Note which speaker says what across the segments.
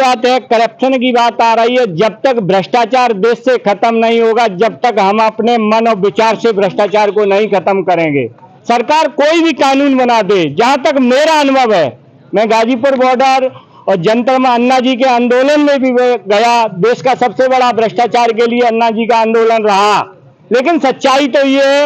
Speaker 1: बात है, करप्शन की बात आ रही है। जब तक भ्रष्टाचार देश से खत्म नहीं होगा, जब तक हम अपने मन और विचार से भ्रष्टाचार को नहीं खत्म करेंगे, सरकार कोई भी कानून बना दे, जहां तक मेरा अनुभव है, मैं गाजीपुर बॉर्डर और जंतर में अन्ना जी के आंदोलन में भी गया। देश का सबसे बड़ा भ्रष्टाचार के लिए अन्ना जी का आंदोलन रहा। लेकिन सच्चाई तो ये है,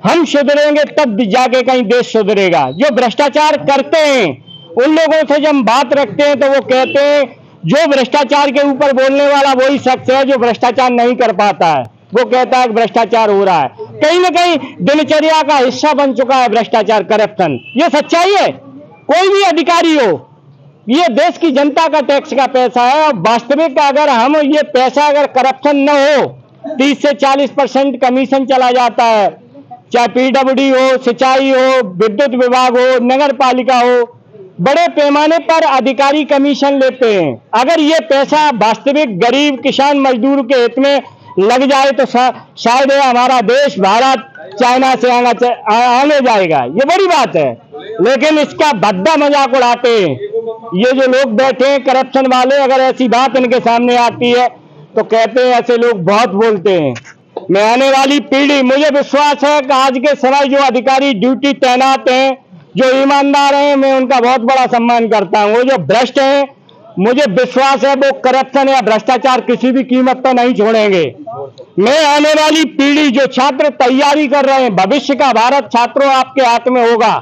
Speaker 1: हम सुधरेंगे तब जाके कहीं देश सुधरेगा। जो भ्रष्टाचार करते हैं उन लोगों से जब हम बात रखते हैं तो वो कहते हैं जो भ्रष्टाचार के ऊपर बोलने वाला वही शख्स है जो भ्रष्टाचार नहीं कर पाता है। वो कहता है भ्रष्टाचार हो रहा है, कहीं ना कहीं दिनचर्या का हिस्सा बन चुका है भ्रष्टाचार, करप्शन। ये सच्चाई है। कोई भी अधिकारी हो, ये देश की जनता का टैक्स का पैसा है और वास्तविक अगर हम ये पैसा अगर करप्शन न हो, 30 से 40% कमीशन चला जाता है, चाहे पीडब्ल्यूडी हो, सिंचाई हो, विद्युत विभाग हो, नगर पालिका हो, बड़े पैमाने पर अधिकारी कमीशन लेते हैं। अगर ये पैसा वास्तविक गरीब किसान मजदूर के हित में लग जाए तो शायद हमारा देश भारत चाइना से आने जाएगा। ये बड़ी बात है। लेकिन इसका भद्दा मजाक उड़ाते हैं ये जो लोग बैठे हैं करप्शन वाले। अगर ऐसी बात इनके सामने आती है तो कहते हैं ऐसे लोग बहुत बोलते हैं। मैं आने वाली पीढ़ी, मुझे विश्वास है कि आज के समय जो अधिकारी ड्यूटी तैनात हैं, जो ईमानदार हैं, मैं उनका बहुत बड़ा सम्मान करता हूं। वो जो भ्रष्ट हैं, मुझे विश्वास है वो करप्शन या भ्रष्टाचार किसी भी कीमत पर नहीं छोड़ेंगे। मैं आने वाली पीढ़ी, जो छात्र तैयारी कर रहे हैं, भविष्य का भारत छात्रों आपके हाथ में होगा।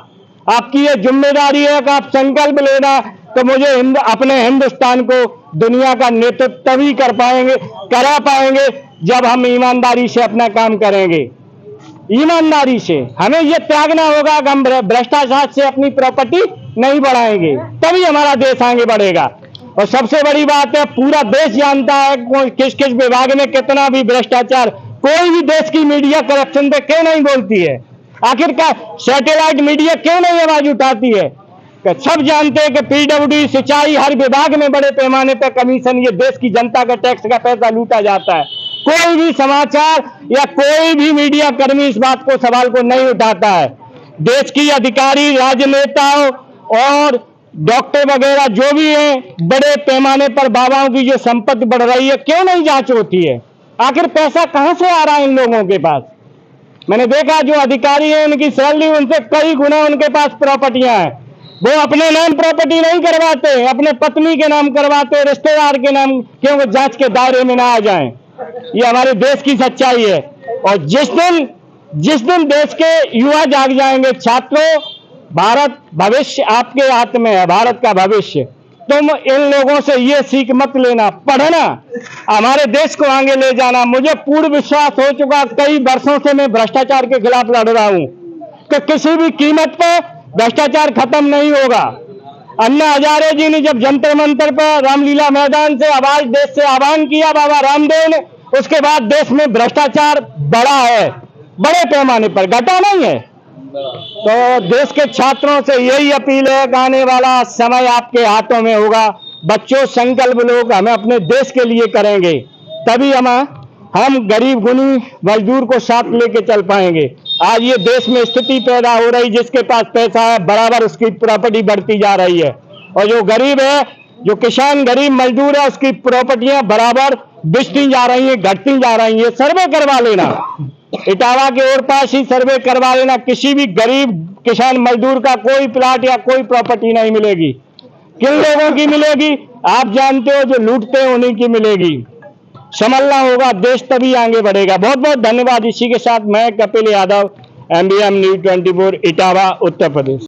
Speaker 1: आपकी ये जिम्मेदारी है कि आप संकल्प लेना तो मुझे अपने हिंदुस्तान को दुनिया का नेतृत्व तभी करा पाएंगे जब हम ईमानदारी से अपना काम करेंगे। ईमानदारी से हमें यह त्यागना होगा कि हम भ्रष्टाचार से अपनी प्रॉपर्टी नहीं बढ़ाएंगे, तभी हमारा देश आगे बढ़ेगा। और सबसे बड़ी बात है, पूरा देश जानता है किस किस विभाग में कितना भी भ्रष्टाचार। कोई भी देश की मीडिया करप्शन पे क्यों नहीं बोलती है? आखिरकार सैटेलाइट मीडिया क्यों नहीं आवाज उठाती है? सब जानते हैं कि पीडब्ल्यूडी, सिंचाई, हर विभाग में बड़े पैमाने पर कमीशन, ये देश की जनता का टैक्स का पैसा लूटा जाता है। कोई भी समाचार या कोई भी मीडिया कर्मी इस बात को सवाल को नहीं उठाता है। देश की अधिकारी, राजनेताओं और डॉक्टर वगैरह जो भी हैं, बड़े पैमाने पर बाबाओं की जो संपत्ति बढ़ रही है, क्यों नहीं जांच होती है? आखिर पैसा कहां से आ रहा है इन लोगों के पास? मैंने देखा जो अधिकारी हैं उनकी सैलरी उनसे कई गुना उनके पास प्रॉपर्टियां हैं। वो अपने नाम प्रॉपर्टी नहीं करवाते, अपने पत्नी के नाम करवाते, रिश्तेदार के नाम, क्योंकि जांच के दायरे में ना आ जाएं। ये हमारे देश की सच्चाई है। और जिस दिन देश के युवा जाग जाएंगे, छात्रों, भारत भविष्य आपके हाथ में है, भारत का भविष्य। तुम इन लोगों से ये सीख मत लेना, पढ़ना, हमारे देश को आगे ले जाना। मुझे पूर्ण विश्वास हो चुका, कई वर्षों से मैं भ्रष्टाचार के खिलाफ लड़ रहा हूं कि किसी भी कीमत पर भ्रष्टाचार खत्म नहीं होगा। अन्ना हजारे जी ने जब जंतर मंतर पर रामलीला मैदान से आवाज देश से आह्वान किया, बाबा रामदेव ने, उसके बाद देश में भ्रष्टाचार बढ़ा है, बड़े पैमाने पर, घटा नहीं है। तो देश के छात्रों से यही अपील है कि आने वाला समय आपके हाथों में होगा। बच्चों, संकल्प लोग हमें अपने देश के लिए करेंगे, तभी हम गरीब गुनी मजदूर को साथ लेके चल पाएंगे। आज ये देश में स्थिति पैदा हो रही, जिसके पास पैसा है बराबर उसकी प्रॉपर्टी बढ़ती जा रही है, और जो गरीब है, जो किसान गरीब मजदूर है, उसकी प्रॉपर्टियां बराबर बिकती जा रही है, घटती जा रही है। सर्वे करवा लेना, इटावा के और पास ही सर्वे करवा लेना, किसी भी गरीब किसान मजदूर का कोई प्लाट या कोई प्रॉपर्टी नहीं मिलेगी। किन लोगों की मिलेगी? आप जानते हो, जो लूटते हैं उन्हीं की मिलेगी। संभलना होगा, देश तभी आगे बढ़ेगा। बहुत बहुत धन्यवाद। इसी के साथ मैं कपिल यादव, MBM न्यूज़ 24, इटावा, उत्तर प्रदेश।